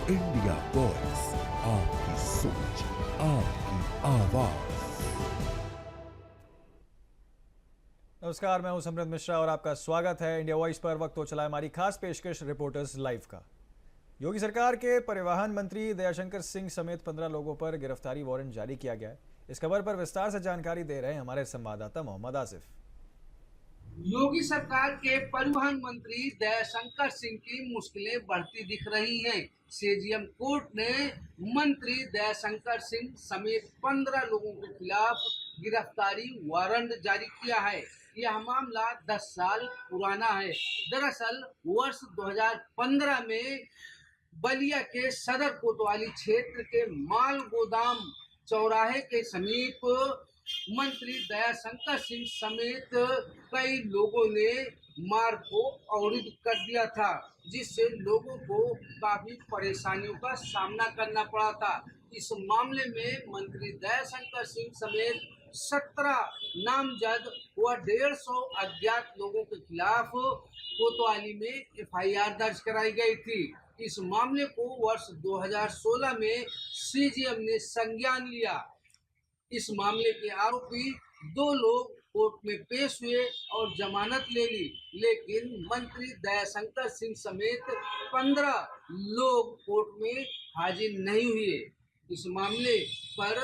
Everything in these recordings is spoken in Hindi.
इंडिया वॉइस, आपकी सोच, आपकी आवाज। नमस्कार, मैं हूं समृद्ध मिश्रा और आपका स्वागत है इंडिया वॉइस पर। वक्त हो चला है हमारी खास पेशकश रिपोर्टर्स लाइव का। योगी सरकार के परिवहन मंत्री दयाशंकर सिंह समेत 15 लोगों पर गिरफ्तारी वारंट जारी किया गया है। इस खबर पर विस्तार से जानकारी दे रहे हैं हमारे संवाददाता मोहम्मद आसिफ। योगी सरकार के परिवहन मंत्री दयाशंकर सिंह की मुश्किलें बढ़ती दिख रही हैं। सीजेएम कोर्ट ने मंत्री दयाशंकर सिंह समेत 15 लोगों के खिलाफ गिरफ्तारी वारंट जारी किया है। यह मामला 10 साल पुराना है। दरअसल वर्ष 2015 में बलिया के सदर कोतवाली क्षेत्र के माल गोदाम चौराहे के समीप मंत्री दयाशंकर सिंह समेत कई लोगों ने मार्ग को अवरुद्ध कर दिया था, जिससे लोगों को काफी परेशानियों का सामना करना पड़ा था। इस मामले में मंत्री दयाशंकर सिंह समेत 17 नामजद व 150 अज्ञात लोगों के खिलाफ कोतवाली में एफआईआर दर्ज कराई गई थी। इस मामले को वर्ष 2016 में सीजेएम ने संज्ञान लिया। इस मामले के आरोपी 2 लोग कोर्ट में पेश हुए और जमानत ले ली, लेकिन मंत्री दयाशंकर सिंह समेत 15 लोग कोर्ट में हाजिर नहीं हुए। इस मामले पर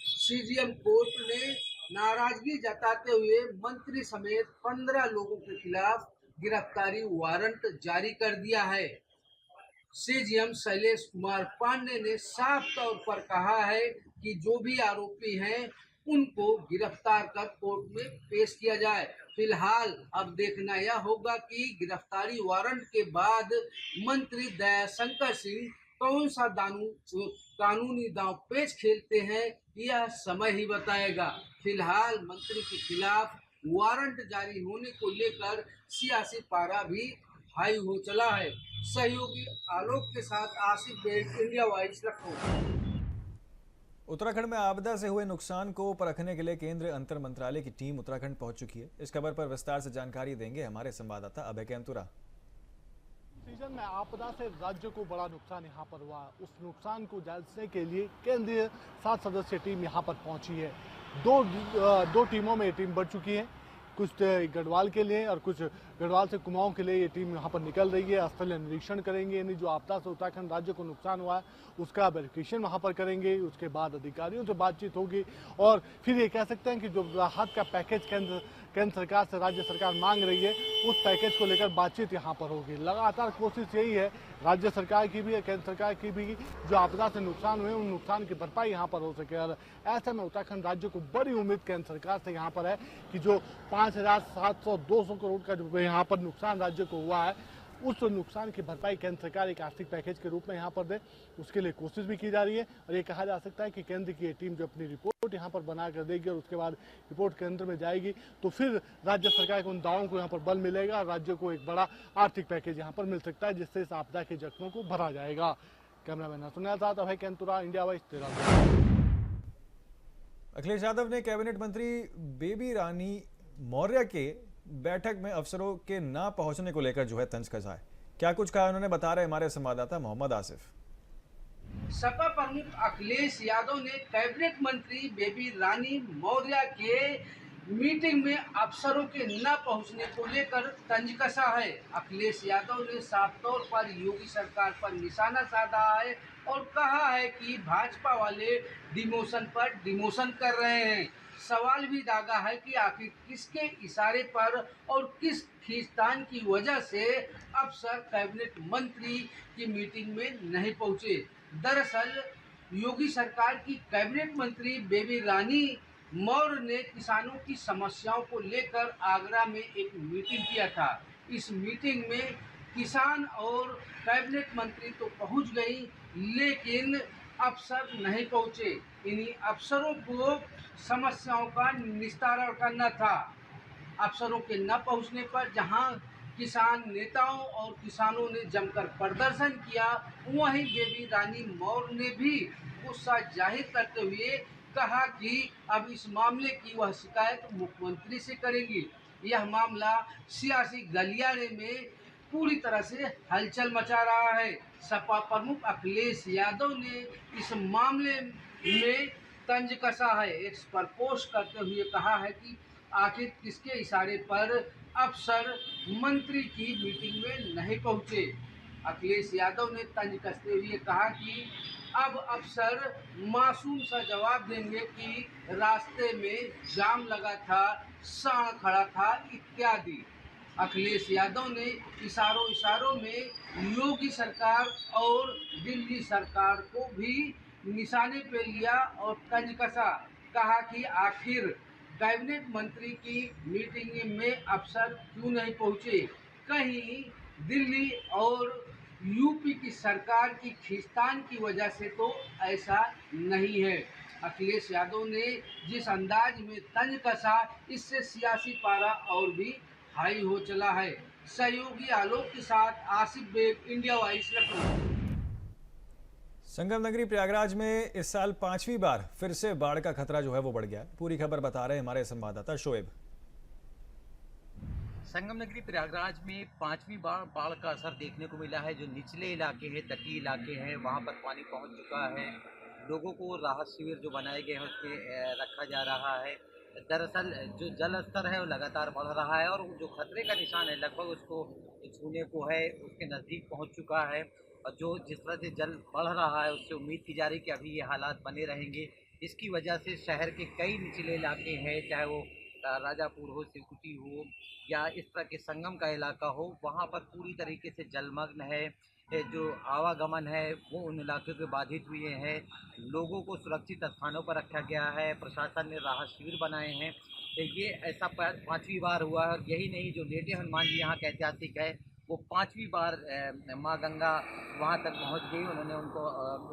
सीजेएम कोर्ट ने नाराजगी जताते हुए मंत्री समेत 15 लोगों के खिलाफ गिरफ्तारी वारंट जारी कर दिया है। सीजेएम शैलेश कुमार पांडे ने साफ तौर पर कहा है कि जो भी आरोपी हैं उनको गिरफ्तार कर कोर्ट में पेश किया जाए। फिलहाल अब देखना यह होगा कि गिरफ्तारी वारंट के बाद मंत्री दयाशंकर सिंह कौन सा कानूनी दांव पेच खेलते हैं, यह समय ही बताएगा। फिलहाल मंत्री के खिलाफ वारंट जारी होने को लेकर सियासी पारा भी हाई हो चला है। सहयोगी आलोक के साथ Asif bag, India voice, Lucknow. Uttarakhand में आपदा से हुए नुकसान को परखने के लिए केंद्रीय अंतर मंत्रालय की टीम उत्तराखंड पहुंच चुकी है। इस खबर पर विस्तार से जानकारी देंगे हमारे संवाददाता अभय कैंतुरा। सीजन में आपदा से राज्य को बड़ा नुकसान यहाँ पर हुआ। उस नुकसान को जांचने के लिए केंद्रीय 7 सदस्यीय टीम यहाँ पर पहुंची है। दो टीमों में ये टीम बढ़ चुकी है। कुछ गढ़वाल के लिए और कुछ गढ़वाल से कुमाऊं के लिए ये टीम यहाँ पर निकल रही है। स्थलीय निरीक्षण करेंगे, यानी जो आपदा से उत्तराखंड राज्य को नुकसान हुआ है उसका वेरिफिकेशन वहाँ पर करेंगे। उसके बाद अधिकारियों से बातचीत होगी और फिर ये कह सकते हैं कि जो राहत का पैकेज केंद्र सरकार से राज्य सरकार मांग रही है उस पैकेज को लेकर बातचीत यहाँ पर होगी। लगातार कोशिश यही है राज्य सरकार की भी, केंद्र सरकार की भी, जो आपदा से नुकसान हुए उन नुकसान की भरपाई यहाँ पर हो सके। और ऐसे में उत्तराखंड राज्य को बड़ी उम्मीद केंद्र सरकार से यहाँ पर है कि जो 5,700-200 करोड़ का जो यहाँ पर नुकसान राज्य को हुआ है उस नुकसान की भरपाई केंद्र सरकार एक आर्थिक पैकेज के रूप में यहाँ पर दे, उसके लिए कोशिश भी की जा रही है। और ये कहा जा सकता है कि केंद्र की ये टीम जो अपनी रिपोर्ट यहाँ पर बना कर देगी और उसके बाद रिपोर्ट केंद्र में जाएगी तो फिर राज्य सरकार के उन दावों को यहाँ पर बल मिलेगा और राज्य को एक बड़ा आर्थिक पैकेज यहाँ पर मिल सकता है, जिससे इस आपदा के जख्मों को भरा जाएगा। कैमरामैन सुनील साथ अभय कैंतुरा, इंडिया वॉइस, अखिलेश यादव ने कैबिनेट मंत्री बेबी रानी मौर्य के बैठक में अफसरों के ना पहुंचने को लेकर जो है तंज कसा है। क्या कुछ कहा उन्होंने, बता रहे हमारे संवाददाता मोहम्मद आसिफ। सपा प्रमुख अखिलेश यादव ने कैबिनेट मंत्री बेबी रानी मौर्य के मीटिंग में अफसरों के न पहुंचने को लेकर तंज कसा है। अखिलेश यादव ने साफ तौर पर योगी सरकार पर निशाना साधा है और कहा है कि भाजपा वाले डिमोशन पर डिमोशन कर रहे हैं। सवाल भी दागा है कि आखिर किसके इशारे पर और किस खींचतान की वजह से अफसर कैबिनेट मंत्री की मीटिंग में नहीं पहुंचे। दरअसल योगी सरकार की कैबिनेट मंत्री बेबी रानी मौर्य ने किसानों की समस्याओं को लेकर आगरा में एक मीटिंग किया था। इस मीटिंग में किसान और कैबिनेट मंत्री तो पहुंच गई, लेकिन अफसर नहीं पहुंचे। इन्हीं अफसरों को समस्याओं का निस्तारण करना था। अफसरों के न पहुंचने पर जहां किसान नेताओं और किसानों ने जमकर प्रदर्शन किया, वहीं बेबी रानी मौर्य ने भी गुस्सा जाहिर करते हुए कहा कि अब इस मामले की वह शिकायत मुख्यमंत्री से करेंगी। यह मामला सियासी गलियारे में पूरी तरह से हलचल मचा रहा है। सपा प्रमुख अखिलेश यादव ने इस मामले में तंज कसा है। एक्स पर पोस्ट करते हुए कहा है कि आखिर किसके इशारे पर अफसर मंत्री की मीटिंग में नहीं पहुंचे। अखिलेश यादव ने तंज कसते हुए कहा कि अब अफसर मासूम सा जवाब देंगे कि रास्ते में जाम लगा था, सांड खड़ा था इत्यादि। अखिलेश यादव ने इशारों में योगी सरकार और दिल्ली सरकार को भी निशाने पे लिया और तंज कसा। कहा कि आखिर कैबिनेट मंत्री की मीटिंग में अफसर क्यों नहीं पहुंचे। कहीं दिल्ली और यूपी की सरकार की खींचतान की वजह से तो ऐसा नहीं है। अखिलेश यादव ने जिस अंदाज में तंज कसा, इससे सियासी पारा और भी हाई हो चला है। सहयोगी आलोक के साथ Asif bag, India voice, Lucknow. Sangam नगरी प्रयागराज में इस साल 5वीं बार फिर से बाढ़ का खतरा जो है वो बढ़ गया। पूरी खबर बता रहे हैं हमारे संवाददाता शोएब। संगम नगरी प्रयागराज में 5वीं बार बाढ़ का असर देखने को मिला है। जो निचले इलाके हैं, तटीय इलाके हैं, वहां पर पानी पहुंच चुका है। लोगों को राहत शिविर जो बनाए गए हैं उसमें रखा जा रहा है। दरअसल जो जल स्तर है वो लगातार बढ़ रहा है और जो खतरे का निशान है लगभग उसको छूने को है, उसके नज़दीक पहुंच चुका है। और जो जिस तरह से जल बढ़ रहा है उससे उम्मीद की जा रही है कि अभी ये हालात बने रहेंगे। इसकी वजह से शहर के कई निचले इलाके हैं, चाहे वो राजापुर हो, सिरकुटी हो या इस तरह के संगम का इलाका हो, वहाँ पर पूरी तरीके से जलमग्न है। जो आवागमन है वो उन इलाकों के बाधित हुए हैं। लोगों को सुरक्षित स्थानों पर रखा गया है। प्रशासन ने राहत शिविर बनाए हैं। ये ऐसा 5वीं बार हुआ है। और यही नहीं, जो लेटे हनुमान जी यहाँ का ऐतिहासिक है वो 5वीं बार माँ गंगा वहाँ तक पहुँच गई। उन्होंने उनको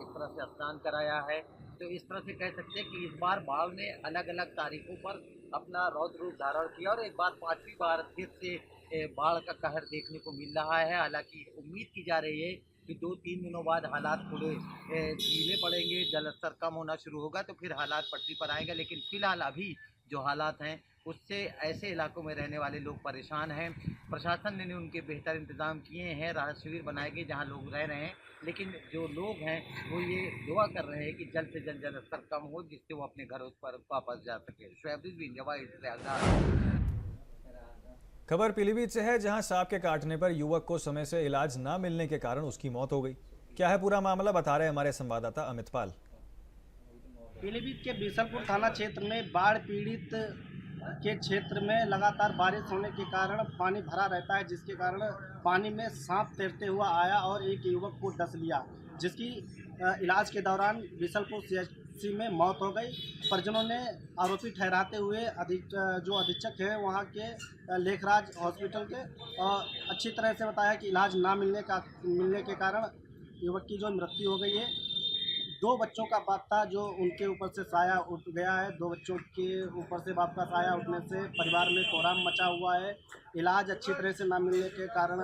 इस तरह से स्नान कराया है। तो इस तरह से कह सकते हैं कि इस बार बाढ़ ने अलग अलग तारीखों पर अपना रौद्र रूप धारण किया और एक बार 5वीं बार फिर से बाढ़ का कहर देखने को मिल रहा है। हालांकि उम्मीद की जा रही है कि 2-3 दिनों बाद हालात थोड़े ढीले पड़ेंगे, जल स्तर कम होना शुरू होगा तो फिर हालात पटरी पर आएंगे। लेकिन फिलहाल अभी जो हालात हैं उससे ऐसे इलाकों में रहने वाले लोग परेशान हैं। प्रशासन ने उनके बेहतर इंतजाम किए हैं, राहत शिविर बनाए गए जहां लोग रह रहे हैं। लेकिन जो लोग हैं वो ये दुआ कर रहे हैं कि जल्द से जल्द जल स्तर कम हो जिससे वो अपने घरों पर वापस जा सके। खबर पीलीभीत से है, जहां सांप के काटने पर युवक को समय से इलाज न मिलने के कारण उसकी मौत हो गई। क्या है पूरा मामला, बता रहे हैं हमारे संवाददाता अमित पाल। पीलीभीत के बीसलपुर थाना क्षेत्र में बाढ़ पीड़ित के क्षेत्र में लगातार बारिश होने के कारण पानी भरा रहता है, जिसके कारण पानी में सांप तैरते हुआ आया और एक युवक को डस लिया, जिसकी इलाज के दौरान बीसलपुर सीएचसी में मौत हो गई। परिजनों ने आरोपी ठहराते हुए जो अधीक्षक है वहां के लेखराज हॉस्पिटल के अच्छी तरह से बताया कि इलाज ना मिलने के कारण युवक की जो मृत्यु हो गई है। 2 बच्चों का बाप था जो उनके ऊपर से साया उठ गया है। 2 बच्चों के ऊपर से बाप का साया उठने से परिवार में कोहराम मचा हुआ है। इलाज अच्छी तरह से ना मिलने के कारण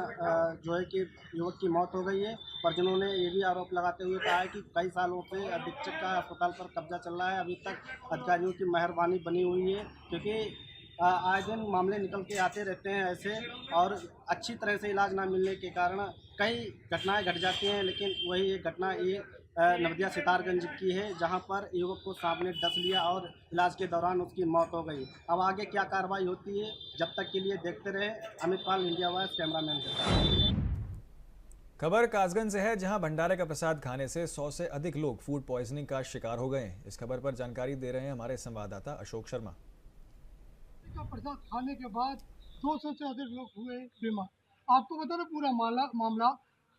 जो है कि युवक की मौत हो गई है। परिजनों ने ये भी आरोप लगाते हुए कहा है कि कई सालों से अधीक्षक का अस्पताल पर कब्जा चल रहा है, अभी तक अधिकारियों की मेहरबानी बनी हुई है, क्योंकि आए दिन मामले निकल के आते रहते हैं ऐसे, और अच्छी तरह से इलाज ना मिलने के कारण कई घटनाएं घट जाती हैं। लेकिन वही एक घटना ये नवदिया सितारगंज की है, जहां पर युवक को सांप ने डस लिया और इलाज के दौरान उसकी मौत हो गई। अब आगे क्या कार्रवाई होती है, जब तक के लिए देखते रहे। अमित पाल, इंडिया वॉइस, कैमरामैन के साथ। खबर कासगंज से है, जहां भंडारे का प्रसाद खाने से 100 से अधिक लोग फूड पॉइजनिंग का शिकार हो गए हैं। इस खबर पर जानकारी दे रहे हैं हमारे संवाददाता अशोक शर्मा। का प्रसाद खाने के बाद 200 से अधिक लोग हुए बीमार। आपको बता दें पूरा मामला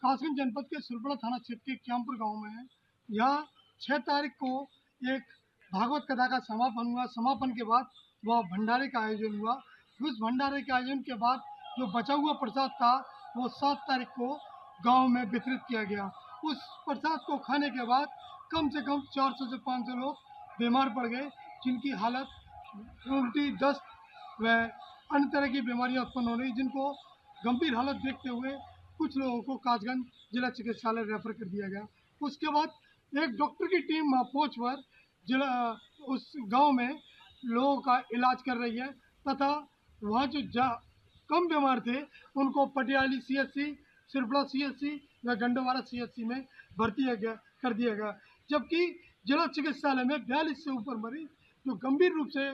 कासगंज जनपद के सुरपड़ा थाना क्षेत्र के क्यामपुर गांव में है। यहाँ 6 तारीख को एक भागवत कथा का समापन हुआ। समापन के बाद वह भंडारे का आयोजन हुआ। उस भंडारे के आयोजन के बाद जो बचा हुआ प्रसाद था वो 7 तारीख को गांव में वितरित किया गया। उस प्रसाद को खाने के बाद कम से कम 400 से 500 लोग बीमार पड़ गए, जिनकी हालत उल्टी, दस्त व अन्य तरह की बीमारियां उत्पन्न हो रही, जिनको गंभीर हालत देखते हुए कुछ लोगों को कासगंज जिला चिकित्सालय रेफर कर दिया गया। उसके बाद एक डॉक्टर की टीम पहुंच पर उस गांव में लोगों का इलाज कर रही है, तथा वहाँ जो कम बीमार थे उनको पटियाली CHC, सिरपड़ा CHC या गंडोवारा CHC में भर्ती कर दिया गया, जबकि जिला चिकित्सालय में 42 से ऊपर मरीज जो गंभीर रूप से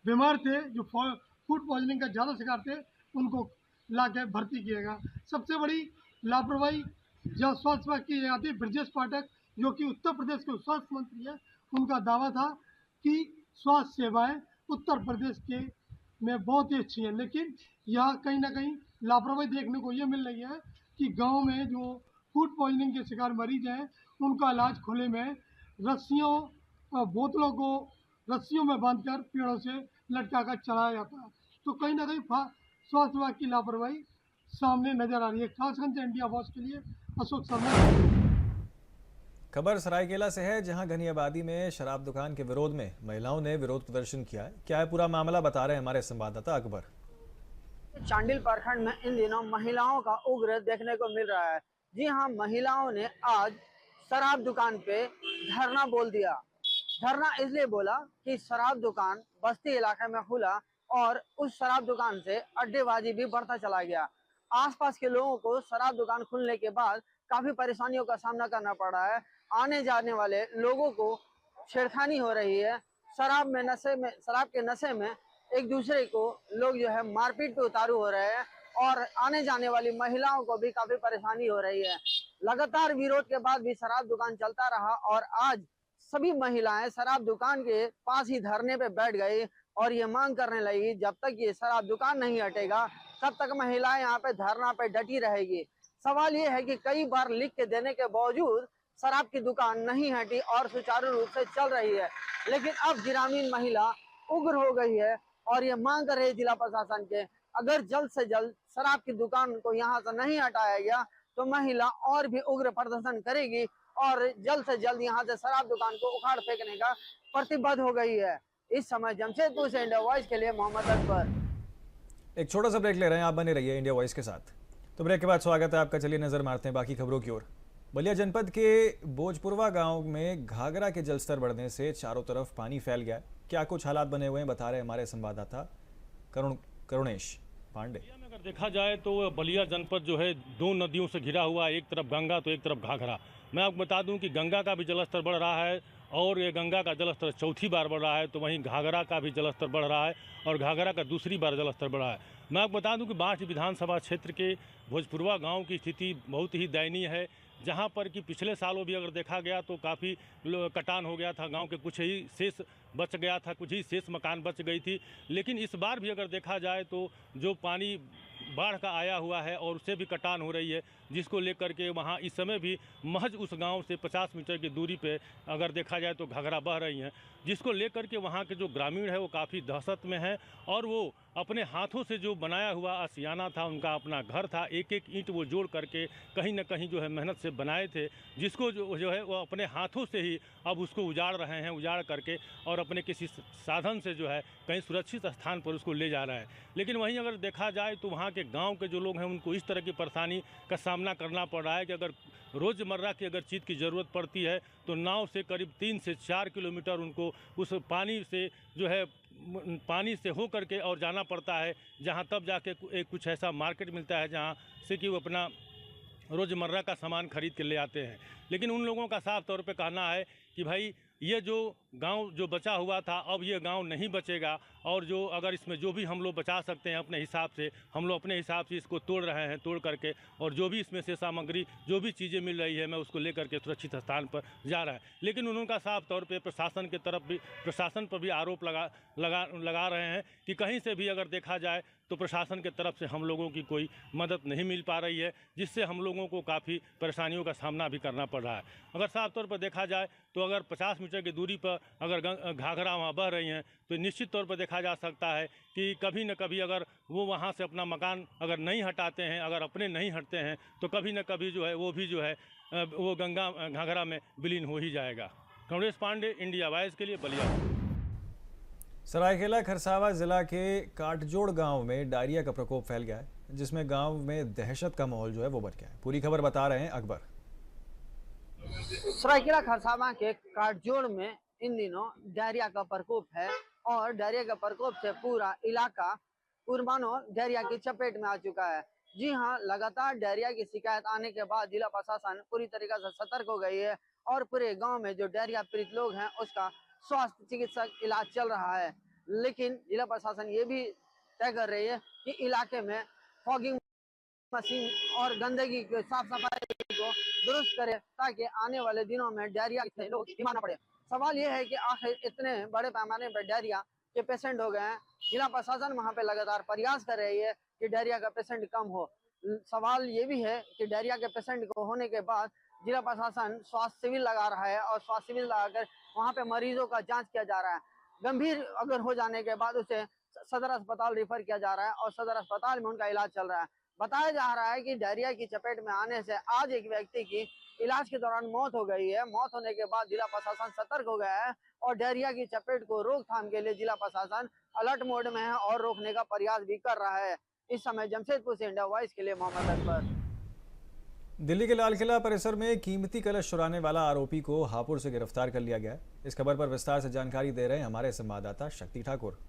बीमार थे, जो फूड पॉइजनिंग का ज़्यादा शिकार थे, उनको ला के भर्ती किया गया। सबसे बड़ी लापरवाही जहाँ स्वास्थ्य विभाग की आती है, ब्रजेश पाठक जो कि उत्तर प्रदेश के स्वास्थ्य मंत्री हैं, उनका दावा था कि स्वास्थ्य सेवाएं उत्तर प्रदेश के में बहुत ही अच्छी हैं, लेकिन यहाँ कहीं ना कहीं लापरवाही देखने को ये मिल रही है कि गांव में जो फूड पॉइजनिंग के शिकार मरीज हैं उनका इलाज खुले में बोतलों को रस्सियों में बांधकर पेड़ों से लटका कर चलाया जाता है। तो कहीं ना कहीं स्वास्थ्य विभाग की लापरवाही सामने नजर आ रही है। खासगंज से इंडिया वॉच के लिए अशोक शर्मा। खबर सरायकेला से है, जहां घनी आबादी में शराब दुकान के विरोध में महिलाओं ने विरोध प्रदर्शन किया है। क्या है पूरा मामला, बता रहे हैं हमारे संवाददाता अकबर। चांडिल प्रखंड में इन दिनों महिलाओं का उग्र देखने को मिल रहा है। जी हां, महिलाओं ने आज शराब दुकान पे धरना बोल दिया। धरना इसलिए बोला कि शराब दुकान बस्ती इलाके में खुला और उस शराब दुकान से अड्डेबाजी भी बढ़ता चला गया। आसपास के लोगों को शराब दुकान खुलने के बाद काफी परेशानियों का सामना करना पड़ रहा है। आने जाने वाले लोगों को छेड़खानी हो रही है। शराब के नशे में एक दूसरे को लोग जो है मारपीट पे उतारू हो रहे हैं और आने जाने वाली महिलाओं को भी काफी परेशानी हो रही है। लगातार विरोध के बाद भी शराब दुकान चलता रहा और आज सभी महिलाएं शराब दुकान के पास ही धरने पे बैठ गई और ये मांग करने लगी, जब तक ये शराब दुकान नहीं हटेगा तब तक महिलाएं यहाँ पे धरना पे डटी रहेगी। सवाल ये है कि कई बार लिख के देने के बावजूद शराब की दुकान नहीं हटी और सुचारू रूप से चल रही है, लेकिन अब ग्रामीण महिला उग्र हो गई है और ये मांग कर रही है जिला प्रशासन के, अगर जल्द से जल्द शराब की दुकान को यहाँ से नहीं हटाया गया तो महिला और भी उग्र प्रदर्शन करेगी और जल्द से जल्द यहाँ से शराब दुकान को उखाड़ फेंकने का प्रतिबद्ध हो गई है। इस समय जमशेदपुर से इंडिया वॉइस के लिए मोहम्मद अकबर। एक छोटा सा ब्रेक ले रहे हैं, आप बने रहिए इंडिया वॉइस के साथ। तो ब्रेक के बाद स्वागत है आपका। चलिए नजर मारते हैं बाकी खबरों की ओर। बलिया जनपद के भोजपुरवा गांव में घाघरा के जलस्तर बढ़ने से चारों तरफ पानी फैल गया है। क्या कुछ हालात बने हुए हैं, बता रहे हमारे संवाददाता करुणेश पांडे। अगर देखा जाए तो बलिया जनपद जो है दो नदियों से घिरा हुआ, एक तरफ गंगा तो एक तरफ घाघरा। मैं आपको बता दूं कि गंगा का भी जलस्तर बढ़ रहा है और ये गंगा का जलस्तर चौथी बार बढ़ रहा है, तो वहीं घाघरा का भी जलस्तर बढ़ रहा है और घाघरा का दूसरी बार जलस्तर बढ़ा है। मैं आपको बता दूं कि बांस विधानसभा क्षेत्र के भोजपुरवा गांव की स्थिति बहुत ही दयनीय है, जहां पर कि पिछले सालों भी अगर देखा गया तो काफ़ी कटान हो गया था, गांव के कुछ ही शेष बच गया था, कुछ ही शेष मकान बच गई थी। लेकिन इस बार भी अगर देखा जाए तो जो पानी बाढ़ का आया हुआ है और उससे भी कटान हो रही है, जिसको लेकर के वहाँ इस समय भी महज उस गांव से 50 मीटर की दूरी पे अगर देखा जाए तो घाघरा बह रही हैं, जिसको लेकर के वहाँ के जो ग्रामीण है वो काफ़ी दहशत में हैं और वो अपने हाथों से जो बनाया हुआ आशियाना था, उनका अपना घर था, एक एक ईंट वो जोड़ करके कहीं ना कहीं जो है मेहनत से बनाए थे, जिसको जो है वो अपने हाथों से ही अब उसको उजाड़ रहे हैं, उजाड़ करके और अपने किसी साधन से जो है कहीं सुरक्षित स्थान पर उसको ले जा रहा है। लेकिन वहीं अगर देखा जाए तो वहाँ के गांव के जो लोग हैं उनको इस तरह की परेशानी का सामना करना पड़ रहा है कि अगर रोज़मर्रा की अगर चीज़ की ज़रूरत पड़ती है तो नाव से करीब 3 से 4 किलोमीटर उनको उस पानी से जो है पानी से हो करके और जाना पड़ता है, जहाँ तब जाके कुछ ऐसा मार्केट मिलता है जहाँ से कि वो अपना रोज़मर्रा का सामान खरीद के ले आते हैं। लेकिन उन लोगों का साफ तौर पे कहना है कि भाई ये जो गांव जो बचा हुआ था अब ये गांव नहीं बचेगा और जो अगर इसमें जो भी हम लोग बचा सकते हैं अपने हिसाब से हम लोग अपने हिसाब से इसको तोड़ रहे हैं, तोड़ करके और जो भी इसमें से सामग्री जो भी चीज़ें मिल रही है मैं उसको लेकर के सुरक्षित स्थान पर जा रहा है। लेकिन उनका साफ तौर पे प्रशासन पर भी आरोप लगा रहे हैं कि कहीं से भी अगर देखा जाए तो प्रशासन के तरफ से हम लोगों की कोई मदद नहीं मिल पा रही है, जिससे हम लोगों को काफ़ी परेशानियों का सामना भी करना पड़ रहा है। अगर साफ तौर पर देखा जाए तो अगर 50 मीटर की दूरी पर अगर घाघरा वहाँ बह रही हैं तो निश्चित तौर पर देखा जा सकता है कि कभी न कभी अगर वो वहाँ से अपना मकान अगर नहीं हटाते हैं, अगर अपने नहीं हटते हैं तो कभी न कभी जो है वो भी जो है वो गंगा घाघरा में विलीन हो ही जाएगा। करुणेश पांडे, इंडिया वॉइस के लिए बलिया। सरायकेला खरसावा जिला के काटजोड़ गांव में डायरिया का प्रकोप फैल गया है, जिसमें गांव में दहशत का माहौल जो है वो बढ़ गया है। पूरी खबर बता रहे हैं अकबर। सरायकेला खरसावा के काटजोड़ में इन दिनों डायरिया का प्रकोप है और डायरिया के प्रकोप से पूरा इलाका पूर्व मानो डायरिया की चपेट में आ चुका है। जी हाँ, लगातार डायरिया की शिकायत आने के बाद जिला प्रशासन पूरी तरीके से सतर्क हो गई है और पूरे गांव में जो डायरिया पीड़ित लोग हैं उसका स्वास्थ्य चिकित्सक इलाज चल रहा है। लेकिन जिला प्रशासन ये भी तय कर रही है कि इलाके में फॉगिंग मशीन और गंदगी के साफ सफाई को दुरुस्त करे ताकि आने वाले दिनों में डायरिया के लोग बीमार न पड़े। सवाल ये है कि आखिर इतने बड़े पैमाने पर डायरिया के पेशेंट हो गए हैं, जिला प्रशासन वहां पे लगातार प्रयास कर रही है कि डायरिया का पेशेंट कम हो। सवाल ये भी है कि डायरिया के पेशेंट को होने के बाद जिला प्रशासन स्वास्थ्य शिविर लगा रहा है और स्वास्थ्य शिविर लगाकर वहां पे मरीजों का जांच किया जा रहा है। गंभीर अगर हो जाने के बाद उसे सदर अस्पताल रेफर किया जा रहा है और सदर अस्पताल में उनका इलाज चल रहा है। बताया जा रहा है कि डायरिया की चपेट में आने से आज एक व्यक्ति की इलाज के दौरान मौत हो गई है। मौत होने के बाद जिला प्रशासन सतर्क हो गया है और डायरिया की चपेट को रोकथाम के लिए जिला प्रशासन अलर्ट मोड में है और रोकने का प्रयास भी कर रहा है। इस समय जमशेदपुर से इंडिया वॉइस के लिए मोहम्मद अकबर। दिल्ली के लाल किला परिसर में कीमती कलश चुराने वाला आरोपी को हापुड़ से गिरफ्तार कर लिया गया है। इस खबर पर विस्तार से जानकारी दे रहे हैं हमारे संवाददाता शक्ति ठाकुर।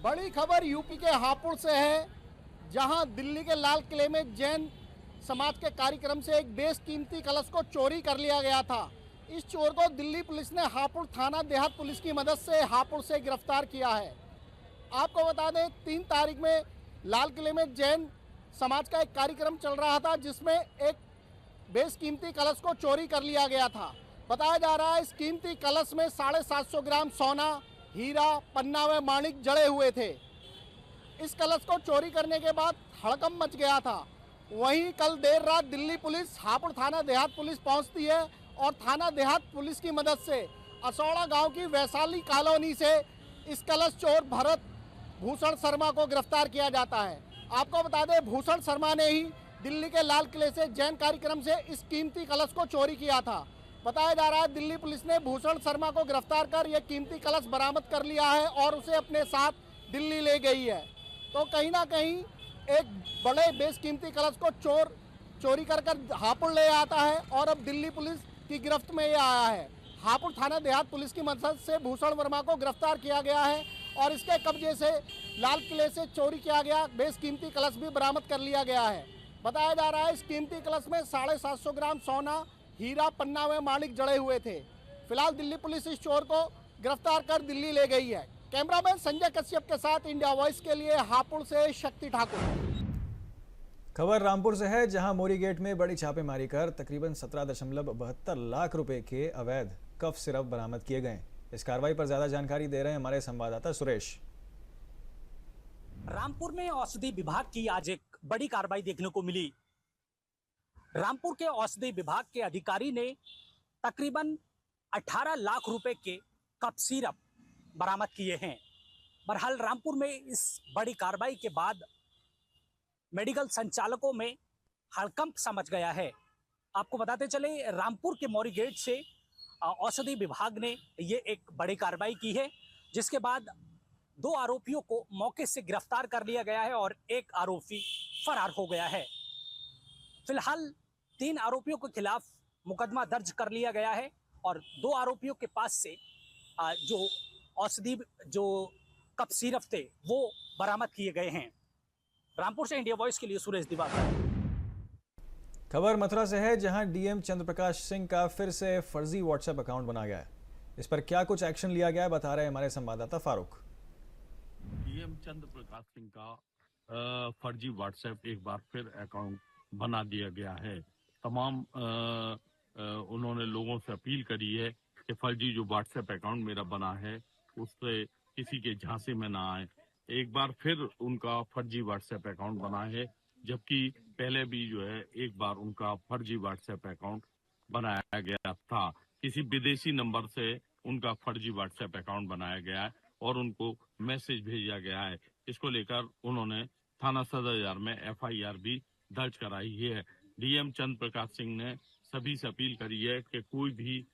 बड़ी खबर यूपी के हापुड़ से है, जहां दिल्ली के लाल किले में जैन समाज के कार्यक्रम से एक बेशकीमती कलश को चोरी कर लिया गया था। इस चोर को दिल्ली पुलिस ने हापुड़ थाना देहात पुलिस की मदद से हापुड़ से गिरफ्तार किया है। आपको बता दें 3 तारीख में लाल किले में जैन समाज का एक कार्यक्रम चल रहा था जिसमें एक बेशकीमती कलश को चोरी कर लिया गया था। बताया जा रहा है इस कीमती कलश में 750 ग्राम सोना, हीरा, पन्ना व माणिक जड़े हुए थे। इस कलश को चोरी करने के बाद हड़कंप मच गया था। वहीं कल देर रात दिल्ली पुलिस हापुड़ थाना देहात पुलिस पहुंचती है और थाना देहात पुलिस की मदद से असौड़ा गांव की वैशाली कॉलोनी से इस कलश चोर भरत भूषण शर्मा को गिरफ्तार किया जाता है। आपको बता दें भूषण शर्मा ने ही दिल्ली के लाल किले से जैन कार्यक्रम से इस कीमती कलश को चोरी किया था। बताया जा रहा है दिल्ली पुलिस ने भूषण शर्मा को गिरफ्तार कर यह कीमती कलश बरामद कर लिया है और उसे अपने साथ दिल्ली ले गई है। तो कहीं ना कहीं एक बड़े बेशकीमती कलश को चोरी कर हापुड़ ले आता है और अब दिल्ली पुलिस की गिरफ्त में ये आया है। हापुड़ थाना देहात पुलिस की मदद से भूषण वर्मा को गिरफ्तार किया गया है और इसके कब्जे से लाल किले से चोरी किया गया बेशकीमती कलश भी बरामद कर लिया गया है। बताया जा रहा है इस कीमती कलश में 750 ग्राम सोना, हीरा, पन्ना व माणिक जड़े हुए थे। फिलहाल दिल्ली पुलिस इस चोर को गिरफ्तार कर दिल्ली ले गई है। कैमरामैन संजय कश्यप के साथ इंडिया वॉइस के लिए हापुड़ से शक्ति ठाकुर। खबर रामपुर से है, जहां मोरी गेट में बड़ी छापेमारी कर तकरीबन 17.72 लाख रुपए के अवैध कफ सिरप बरामद किए गए। इस कार्रवाई पर ज्यादा जानकारी दे रहे हैं हमारे संवाददाता सुरेश। रामपुर में औषधि विभाग की आज एक बड़ी कार्रवाई देखने को मिली। रामपुर के औषधि विभाग के अधिकारी ने तकरीबन 18 लाख रुपए के कफ सिरप बरामद किए हैं। बहरहाल रामपुर में इस बड़ी कार्रवाई के बाद मेडिकल संचालकों में हड़कंप समझ गया है। आपको बताते चले रामपुर के मौरी गेट से औषधि विभाग ने ये एक बड़ी कार्रवाई की है, जिसके बाद 2 आरोपियों को मौके से गिरफ्तार कर लिया गया है और एक आरोपी फरार हो गया है। फिलहाल 3 आरोपियों के खिलाफ मुकदमा दर्ज कर लिया गया है और 2 आरोपियों के पास से जो औषधि जो कफ सिरप थे वो बरामद किए गए हैं। रामपुर से इंडिया वॉइस के लिए सुरेश दिवाकर। खबर मथुरा से है, जहां डीएम चंद्र प्रकाश सिंह का फिर से फर्जी व्हाट्सएप अकाउंट बना गया है। इस पर क्या कुछ एक्शन लिया गया है, बता रहे हैं हमारे संवाददाता फारूक। डीएम चंद्र प्रकाश सिंह का फर्जी व्हाट्सएप एक बार फिर अकाउंट बना दिया गया है। तमाम उन्होंने लोगों से अपील करी है कि फर्जी जो व्हाट्सएप अकाउंट मेरा बना है उससे किसी के झांसे में ना आए। एक बार फिर उनका फर्जी व्हाट्सएप अकाउंट बना है, जबकि पहले भी जो है एक बार उनका फर्जी व्हाट्सएप अकाउंट बनाया गया था। किसी विदेशी नंबर से उनका फर्जी व्हाट्सएप अकाउंट बनाया गया है और उनको मैसेज भेजा गया है। इसको लेकर उन्होंने थाना सदर में FIR भी दर्ज कराई है। डीएम चंद्र प्रकाश सिंह ने सभी से अपील करी है कि कोई भी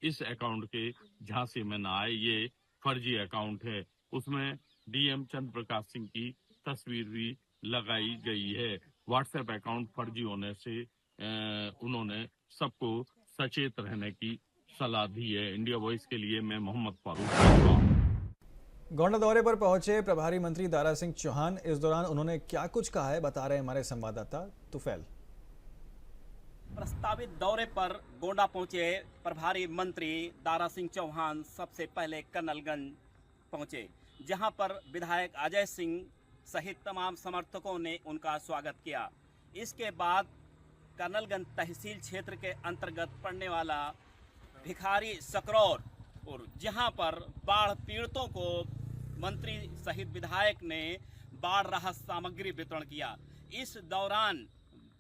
इस अकाउंट के झांसे में ना आए। ये फर्जी अकाउंट है, उसमें डीएम चंद्र प्रकाश सिंह की तस्वीर भी लगाई गई है। व्हाट्सएप अकाउंट फर्जी होने से उन्होंने सबको सचेत रहने की सलाह दी है। इंडिया वॉइस के लिए मैं मोहम्मद फारूक। गोंडा दौरे पर पहुंचे प्रभारी मंत्री दारा सिंह चौहान। इस दौरान उन्होंने क्या कुछ कहा है, बता रहे हमारे संवाददाता तुफैल। प्रस्तावित दौरे पर गोंडा पहुंचे प्रभारी मंत्री दारा सिंह चौहान सबसे पहले कर्नलगंज पहुंचे, जहां पर विधायक अजय सिंह सहित तमाम समर्थकों ने उनका स्वागत किया। इसके बाद कर्नलगंज तहसील क्षेत्र के अंतर्गत पड़ने वाला भिखारी सकरौर, और जहां पर बाढ़ पीड़ितों को मंत्री सहित विधायक ने बाढ़ राहत सामग्री वितरण किया। इस दौरान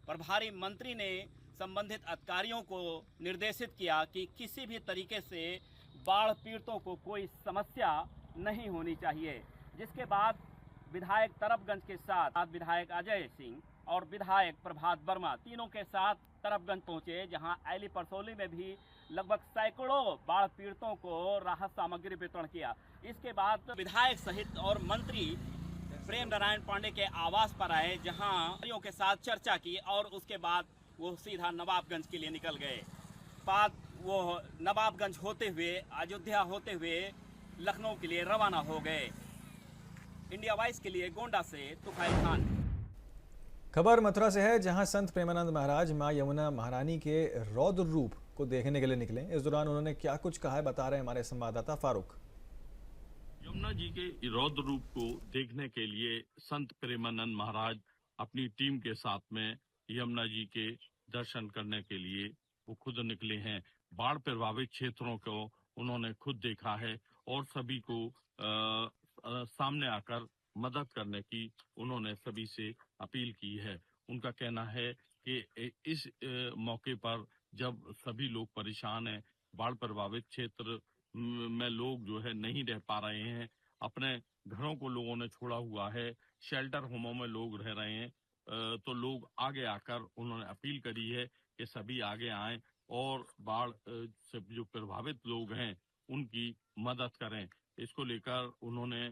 प्रभारी मंत्री ने संबंधित अधिकारियों को निर्देशित किया कि किसी भी तरीके से बाढ़ पीड़ितों को कोई समस्या नहीं होनी चाहिए। जिसके बाद विधायक तरफगंज के साथ विधायक अजय सिंह और विधायक प्रभात वर्मा तीनों के साथ तरफगंज पहुंचे, जहां ऐली परसौली में भी लगभग सैकड़ों बाढ़ पीड़ितों को राहत सामग्री वितरण किया। इसके बाद विधायक सहित और मंत्री प्रेम नारायण पांडे के आवास पर आए, जहां अधिकारियों के साथ चर्चा की और उसके बाद वो सीधा नवाबगंज के लिए निकल गए। बाद वो नवाबगंज होते हुए अयोध्या होते हुए लखनऊ के लिए रवाना हो गए। इंडिया वॉइस के लिए गोंडा से तुफैल खान। खबर मथुरा से है, जहां संत प्रेमानंद महाराज मां यमुना महारानी के रौद्र रूप को देखने के लिए निकले। इस दौरान उन्होंने क्या कुछ कहा है, बता रहे हमारे संवाददाता फारूक। यमुना जी के रौद्र रूप को देखने के लिए संत प्रेमानंद महाराज अपनी टीम के साथ में यमुना जी के दर्शन करने के लिए वो खुद निकले हैं। बाढ़ प्रभावित क्षेत्रों को उन्होंने खुद देखा है और सभी को सामने आकर मदद करने की उन्होंने सभी से अपील की है। उनका कहना है कि इस मौके पर जब सभी लोग परेशान हैं, बाढ़ प्रभावित क्षेत्र में लोग जो है नहीं रह पा रहे हैं, अपने घरों को लोगों ने छोड़ा हुआ है, शेल्टर होमों में लोग रह रहे हैं, तो लोग आगे आकर उन्होंने अपील करी है कि सभी आगे आएं और बाढ़ से जो प्रभावित लोग हैं उनकी मदद करें। इसको लेकर उन्होंने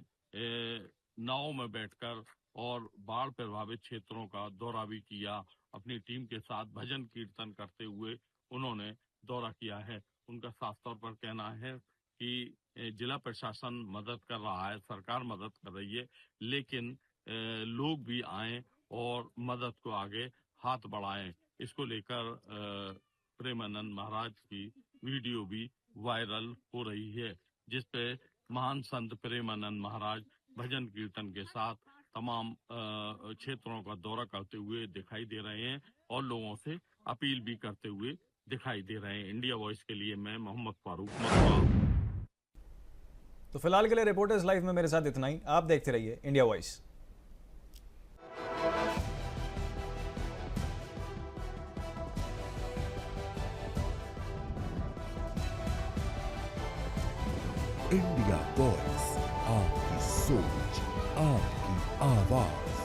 नाव में बैठकर और बाढ़ प्रभावित क्षेत्रों का दौरा भी किया। अपनी टीम के साथ भजन कीर्तन करते हुए उन्होंने दौरा किया है। उनका साफ तौर पर कहना है कि जिला प्रशासन मदद कर रहा है, सरकार मदद कर रही है, लेकिन लोग भी आएं और मदद को आगे हाथ बढ़ाएं। इसको लेकर प्रेमानंद महाराज की वीडियो भी वायरल हो रही है, जिसपे महान संत प्रेमानंद महाराज भजन कीर्तन के साथ तमाम क्षेत्रों का दौरा करते हुए दिखाई दे रहे हैं और लोगों से अपील भी करते हुए दिखाई दे रहे हैं। इंडिया वॉइस के लिए मैं मोहम्मद फारूक मथुरा। तो फिलहाल के लिए रिपोर्टर्स लाइव में मेरे साथ इतना ही। आप देखते रहिए इंडिया वॉइस। इंडिया वॉइस, आपकी सोच, आपकी आवाज।